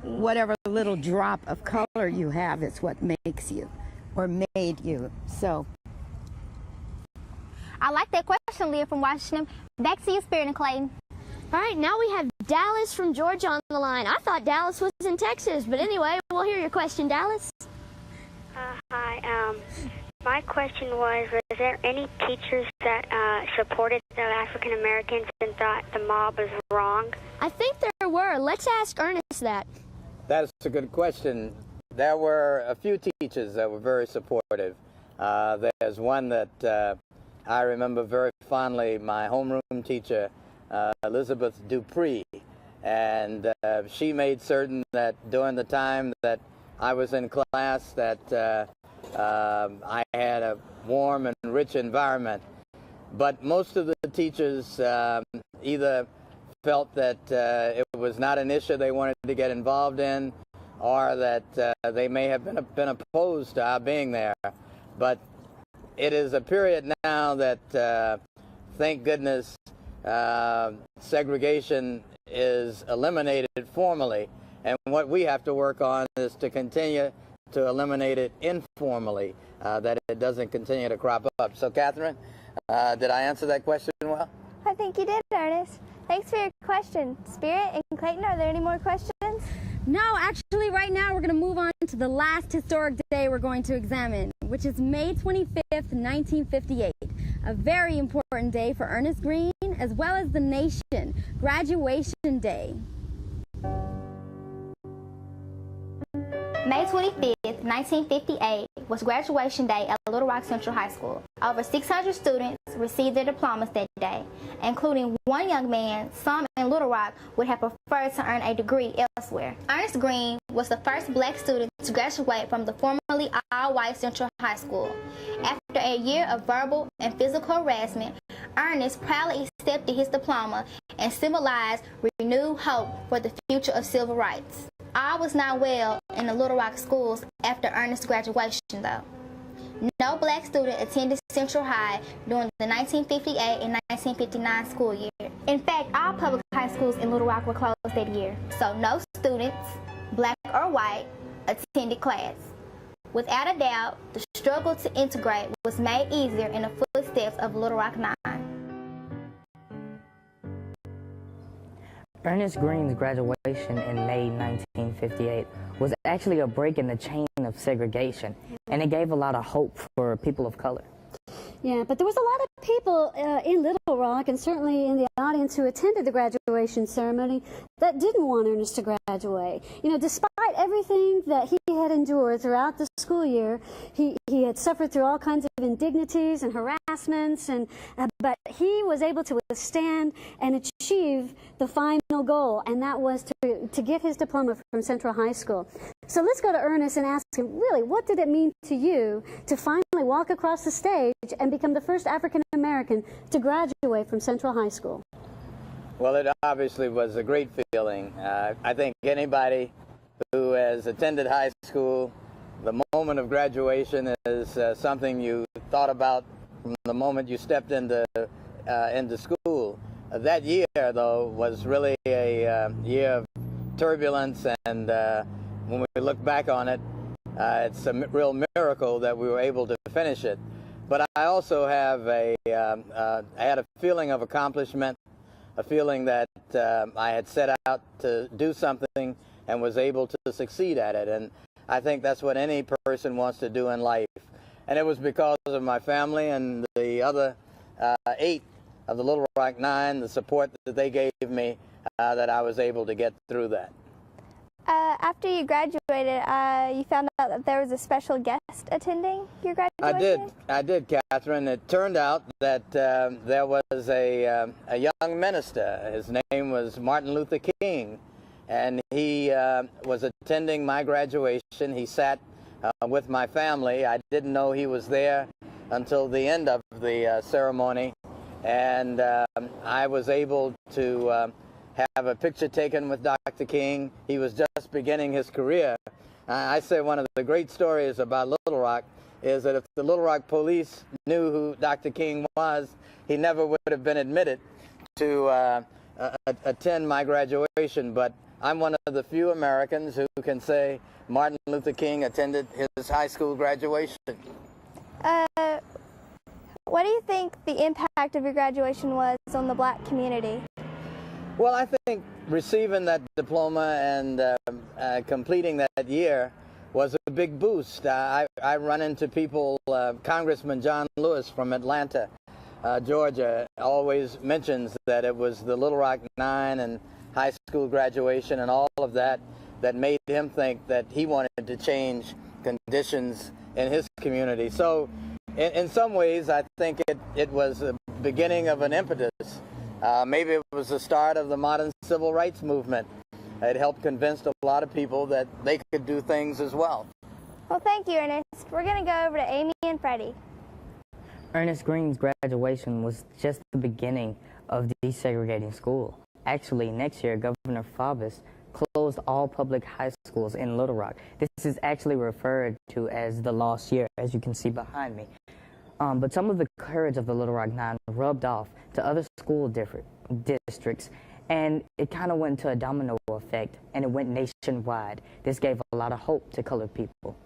G: whatever little drop of color you have is what makes you, or made you. So
F: I like that question, Leah from Washington. Back to you, Spirit and Clayton.
B: All right, now we have Dallas from Georgia on the line. I thought Dallas was in Texas, but anyway, we'll hear your question, Dallas.
J: Hi. My question was there any teachers that supported the African Americans and thought the mob was wrong?
B: I think there were. Let's ask Ernest that.
D: That's a good question. There were a few teachers that were very supportive. There's one that I remember very fondly, my homeroom teacher, Elizabeth Dupree. And she made certain that during the time that I was in class that I had a warm and rich environment. But most of the teachers either felt that it was not an issue they wanted to get involved in, or that they may have been opposed to our being there. But it is a period now that, thank goodness, segregation is eliminated formally, and what we have to work on is to continue to eliminate it informally, that it doesn't continue to crop up. So, Catherine, did I answer that question well?
E: I think you did, Ernest. Thanks for your question. Spirit and Clayton, are there any more questions?
A: No, actually, right now we're going to move on to the last historic day we're going to examine, which is May 25th, 1958. A very important day for Ernest Green as well as the nation, Graduation Day.
F: May 25th, 1958 was graduation day at Little Rock Central High School. Over 600 students received their diplomas that day, including one young man some in Little Rock would have preferred to earn a degree elsewhere. Ernest Green was the first black student to graduate from the formerly all-white Central High School. After a year of verbal and physical harassment, Ernest proudly accepted his diploma and symbolized renewed hope for the future of civil rights. All was not well in the Little Rock schools after Ernest's graduation, though. No black student attended Central High during the 1958 and 1959 school year. In fact, all public high schools in Little Rock were closed that year, so no students, black or white, attended class. Without a doubt, the struggle to integrate was made easier in the footsteps of Little Rock 9.
I: Ernest Green's graduation in May 1958 was actually a break in the chain of segregation, and it gave a lot of hope for people of color.
H: Yeah, but there was a lot of people in Little Rock and certainly in the audience who attended the graduation ceremony that didn't want Ernest to graduate. You know, despite everything that he had endured throughout the school year, he had suffered through all kinds of indignities and harassments, but he was able to withstand and achieve the final goal, and that was to get his diploma from Central High School. So let's go to Ernest and ask him, really, what did it mean to you to finally walk across the stage and become the first African American to graduate from Central High School?
D: Well, it obviously was a great feeling. I think anybody who has attended high school, the moment of graduation is something you thought about from the moment you stepped into school. That year, though, was really a year of turbulence, and when we look back on it, it's a real miracle that we were able to finish it. But I also have I had a feeling of accomplishment, a feeling that I had set out to do something and was able to succeed at it. And I think that's what any person wants to do in life. And it was because of my family and the other 8 of the Little Rock 9, the support that they gave me, that I was able to get through that.
E: After you graduated, you found out that there was a special guest attending your graduation?
D: I did, Catherine. It turned out that there was a young minister. His name was Martin Luther King, and he was attending my graduation. He sat with my family. I didn't know he was there until the end of the ceremony, and I was able to have a picture taken with Dr. King. He was just beginning his career. I say one of the great stories about Little Rock is that if the Little Rock police knew who Dr. King was, he never would have been admitted to attend my graduation. But I'm one of the few Americans who can say Martin Luther King attended his high school graduation.
E: What do you think the impact of your graduation was on the black community?
D: Well, I think receiving that diploma and completing that year was a big boost. I run into people, Congressman John Lewis from Atlanta, Georgia, always mentions that it was the Little Rock 9 and high school graduation and all of that that made him think that he wanted to change conditions in his community. So in some ways, I think it was the beginning of an impetus Maybe it was the start of the modern civil rights movement. It helped convince a lot of people that they could do things as well.
E: Well, thank you, Ernest. We're going to go over to Amy and Freddie.
I: Ernest Green's graduation was just the beginning of desegregating school. Actually, next year, Governor Faubus closed all public high schools in Little Rock. This is actually referred to as the lost year, as you can see behind me. But some of the courage of the Little Rock Nine rubbed off to other school districts, and it kind of went into a domino effect, and it went nationwide. This gave a lot of hope to colored people.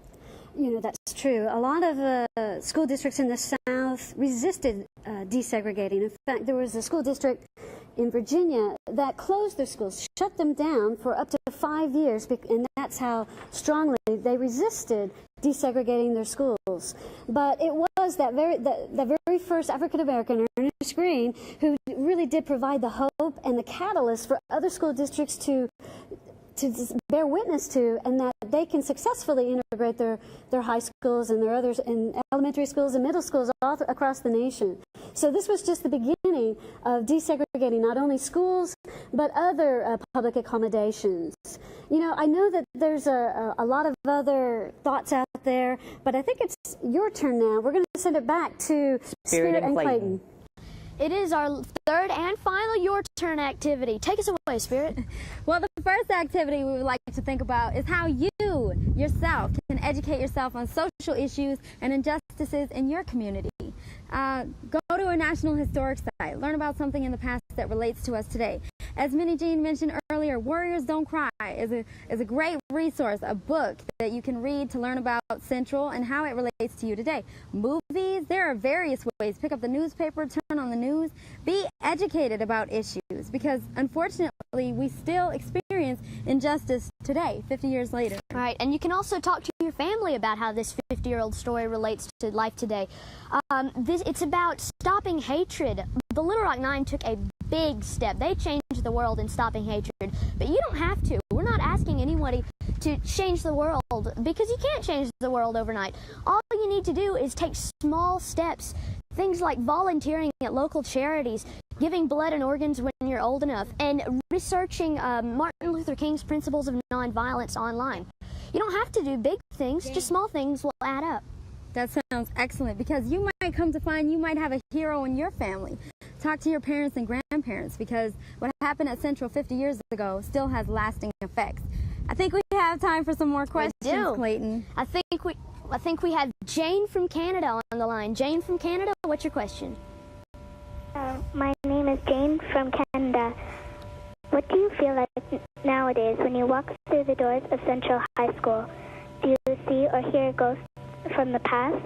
H: You know, that's true. A lot of school districts in the South resisted desegregating. In fact, there was a school district in Virginia that closed their schools, shut them down for up to 5 years, and that's how strongly they resisted desegregating their schools. But it was the very first African-American, Ernest Green, who really did provide the hope and the catalyst for other school districts to bear witness to, and that they can successfully integrate their high schools and their others in elementary schools and middle schools all across the nation. So this was just the beginning of desegregating not only schools but other public accommodations. You know, I know that there's a lot of other thoughts out there, but I think it's your turn now. We're going to send it back to Spirit and Clayton.
B: It is our third and final Your Turn activity. Take us away, Spirit.
A: Well, the first activity we would like to think about is how you yourself can educate yourself on social issues and injustices in your community. Go to a National Historic Site. Learn about something in the past that relates to us today. As Minnie Jean mentioned earlier, Warriors Don't Cry is a great resource, a book that you can read to learn about Central and how it relates to you today. Movies, there are various ways. Pick up the newspaper, turn on the news, be educated about issues, because unfortunately we still experience injustice today, 50 years later.
B: Right, and you can also talk to your family about how this 50-year-old story relates to life today. It's about stopping hatred. The Little Rock Nine took a big step. They changed the world in stopping hatred, but you don't have to. We're not asking anybody to change the world, because you can't change the world overnight. All you need to do is take small steps, things like volunteering at local charities, giving blood and organs when you're old enough, and researching Martin Luther King's principles of nonviolence online. You don't have to do big things, just small things will add up.
A: That sounds excellent, because you might come to find you might have a hero in your family. Talk to your parents and grandparents, because what happened at Central 50 years ago still has lasting effects. I think we have time for some more questions, Clayton.
B: I think we have Jane from Canada on the line. Jane from Canada, what's your question?
J: My name is Jane from Canada. What do you feel like nowadays when you walk through the doors of Central High School? Do you see or hear ghosts from the past?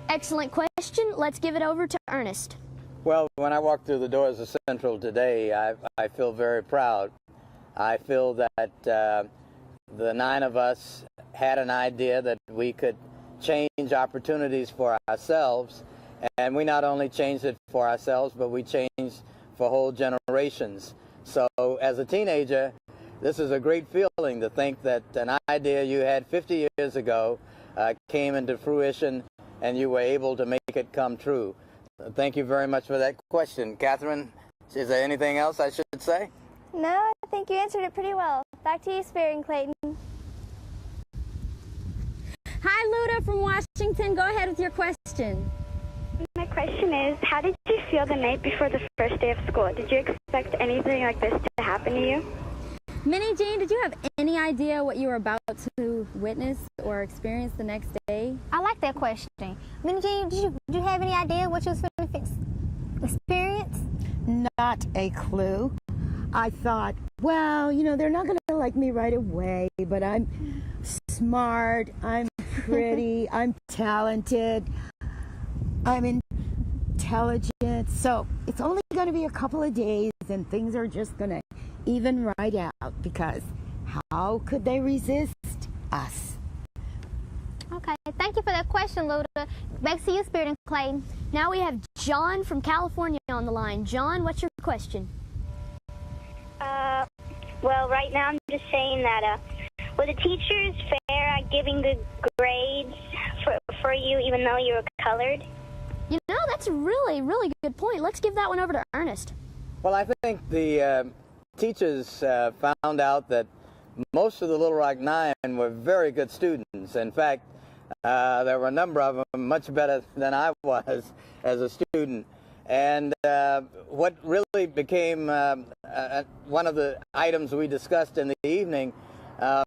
B: Excellent question. Let's give it over to Ernest.
D: Well, when I walk through the doors of Central today, I feel very proud. I feel that the 9 of us had an idea that we could change opportunities for ourselves, and we not only changed it for ourselves, but we changed for whole generations. So as a teenager, this is a great feeling to think that an idea you had 50 years ago came into fruition and you were able to make it come true. Thank you very much for that question. Catherine, is there anything else I should say?
E: No, I think you answered it pretty well. Back to you, Spirit and Clayton.
A: Hi, Luda from Washington. Go ahead with your question.
K: My question is, how did you feel the night before the first day of school? Did you expect anything like this to happen to you?
A: Minnie Jean, did you have any idea what you were about to witness or experience the next day?
F: I like that question. Minnie Jean, did you have any idea what you was going to experience?
G: Not a clue. I thought, well, you know, they're not going to like me right away, but I'm smart, I'm pretty, I'm talented, I'm intelligent. So it's only going to be a couple of days and things are just going to even right out, because how could they resist us?
F: Okay, thank you for that question, Luda. Back to you, Spirit and Clayton.
B: Now we have John from California on the line. John, what's your question?
K: Well, right now I'm just saying that were the teachers fair at giving good grades for you even though you were colored?
B: You know, that's a really, really good point. Let's give that one over to Ernest.
D: Well, I think the teachers found out that most of the Little Rock Nine were very good students. In fact, there were a number of them much better than I was as a student. And what really became one of the items we discussed in the evening,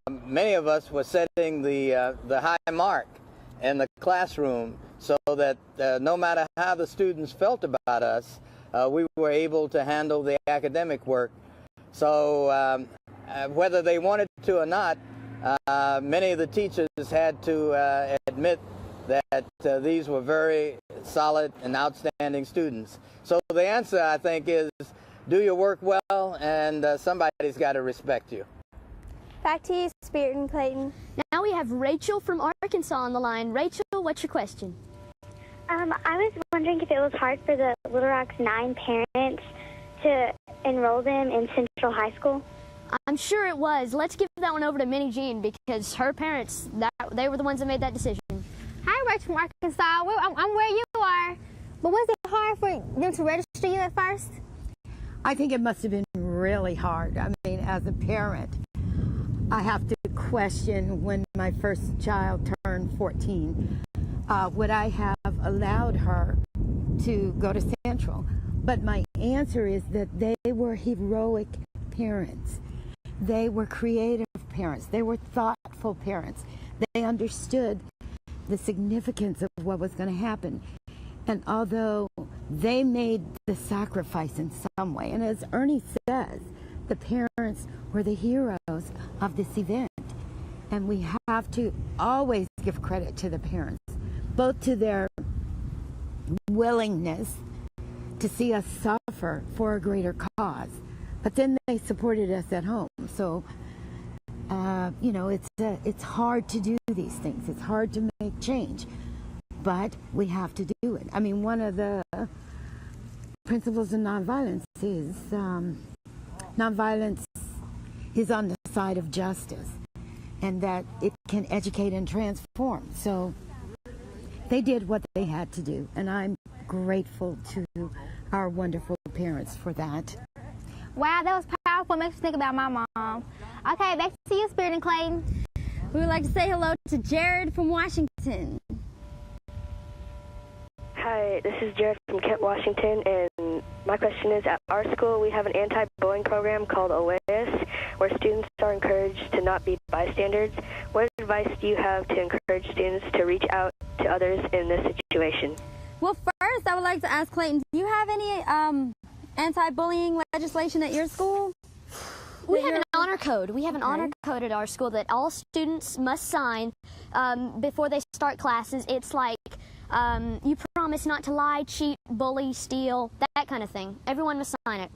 D: many of us were setting the high mark in the classroom so that no matter how the students felt about us, we were able to handle the academic work. So whether they wanted to or not, many of the teachers had to admit that these were very solid and outstanding students. So the answer, I think, is do your work well, and somebody's got to respect you.
E: Back to you, Spirit and Clayton.
B: Now we have Rachel from Arkansas on the line. Rachel, what's your question?
J: I was wondering if it was hard for the Little Rock's 9 parents to enroll them in Central High School.
B: I'm sure it was. Let's give that one over to Minnie Jean because her parents, they were the ones that made that decision.
L: Hi, Rachel from Arkansas. I'm where you are. But was it hard for them to register you at first?
G: I think it must have been really hard. I mean, as a parent, I have to question when my first child turned 14, would I have allowed her to go to Central? But my answer is that they were heroic parents. They were creative parents. They were thoughtful parents. They understood the significance of what was going to happen. And although they made the sacrifice in some way, and as Ernie says, the parents were the heroes of this event. And we have to always give credit to the parents, both to their willingness to see us suffer for a greater cause, but then they supported us at home. So, you know, it's hard to do these things. It's hard to make change, but we have to do it. I mean, one of the principles of nonviolence is nonviolence is on the side of justice, and that it can educate and transform. So they did what they had to do, and I'm grateful to our wonderful parents for that.
L: Wow, that was powerful. It makes me think about my mom. Okay, back to you, Spirit and Clayton.
A: We would like to say hello to Jared from Washington.
M: Hi, this is Jared from Kent, Washington, and my question is, at our school we have an anti-bullying program called OAS, where students are encouraged to not be bystanders. What advice do you have to encourage students to reach out to others in this situation?
A: Well, first, I would like to ask Clayton, do you have any anti-bullying legislation at your school?
B: We have an honor code. We have an honor code at our school that all students must sign before they start classes. It's like you promise not to lie, cheat, bully, steal, that kind of thing. Everyone must sign it.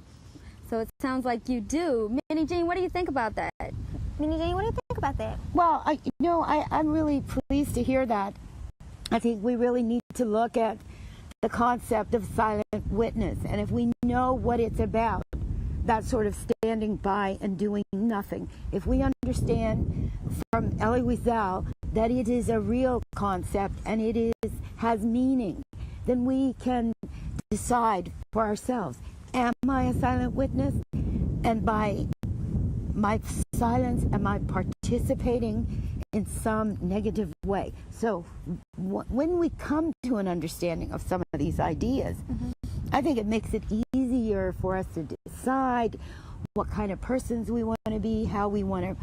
A: So it sounds like you do. Minnie Jean, what do you think about that?
L: Minnie Jean, what do you think about that?
G: Well, I'm really pleased to hear that. I think we really need to look at the concept of silent witness, and if we know what it's about, that sort of standing by and doing nothing. If we understand from Elie Wiesel that it is a real concept and it has meaning, then we can decide for ourselves, am I a silent witness? And by my silence, am I participating in some negative way? So when we come to an understanding of some of these ideas, I think it makes it easier for us to decide what kind of persons we want to be, how we want to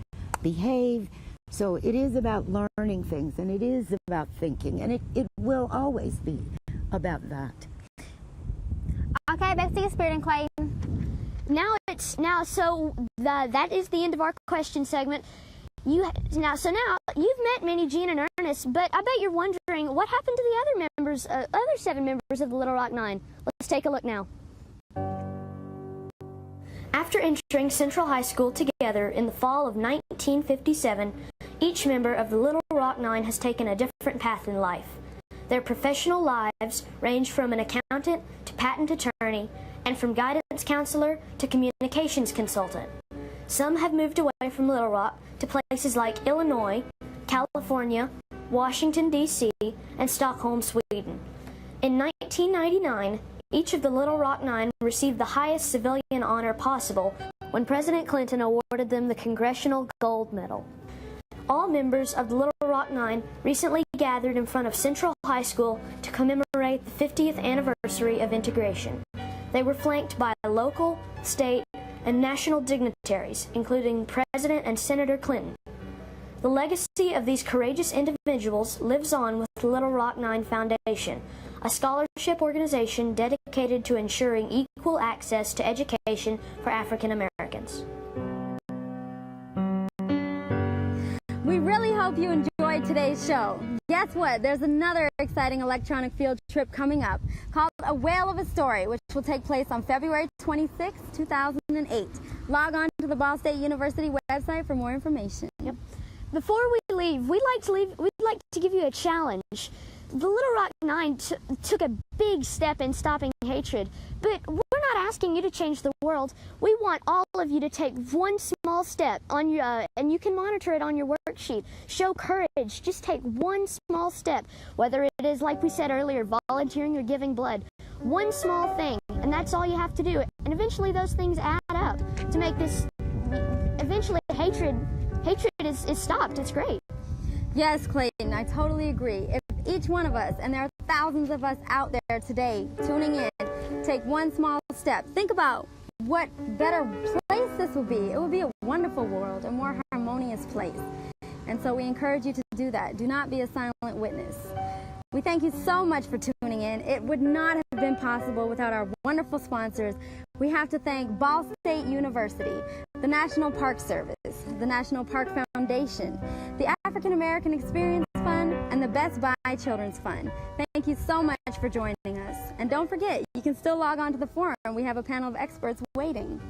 G: behave. So it is about learning things, and it is about thinking, and it will always be about that.
L: Okay, back to you, Spirit and Clayton.
B: That is the end of our question segment. Now you've met Minnie Jean and Ernest, but I bet you're wondering what happened to the other 7 members of the Little Rock Nine. Let's take a look now. After entering Central High School together in the fall of 1957, each member of the Little Rock Nine has taken a different path in life. Their professional lives range from an accountant to patent attorney, and from guidance counselor to communications consultant. Some have moved away from Little Rock to places like Illinois, California, Washington, D.C., and Stockholm, Sweden. In 1999, Each of the Little Rock Nine received the highest civilian honor possible when President Clinton awarded them the Congressional Gold Medal. All members of the Little Rock Nine recently gathered in front of Central High School to commemorate the 50th anniversary of integration. They were flanked by local, state, and national dignitaries, including President and Senator Clinton. The legacy of these courageous individuals lives on with the Little Rock Nine Foundation, a scholarship organization dedicated to ensuring equal access to education for African Americans.
A: We really hope you enjoyed today's show. Guess what? There's another exciting electronic field trip coming up called A Whale of a Story, which will take place on February 26, 2008. Log on to the Ball State University website for more information.
B: Yep. Before we leave, we'd like to give you a challenge. The Little Rock Nine took a big step in stopping hatred, but we're not asking you to change the world. We want all of you to take one small step on your, and you can monitor it on your worksheet. Show courage. Just take one small step, whether it is, like we said earlier, volunteering or giving blood. One small thing, and that's all you have to do. And eventually those things add up to make this, eventually hatred is stopped. It's great.
A: Yes, Clayton, I totally agree. If each one of us, and there are thousands of us out there today tuning in, take one small step, think about what better place this would be. It would be a wonderful world, a more harmonious place. And so we encourage you to do that. Do not be a silent witness. We thank you so much for tuning in. It would not have been possible without our wonderful sponsors. We have to thank Ball State University, the National Park Service, the National Park Foundation, the African American Experience Fund, and the Best Buy Children's Fund. Thank you so much for joining us. And don't forget, you can still log on to the forum. We have a panel of experts waiting.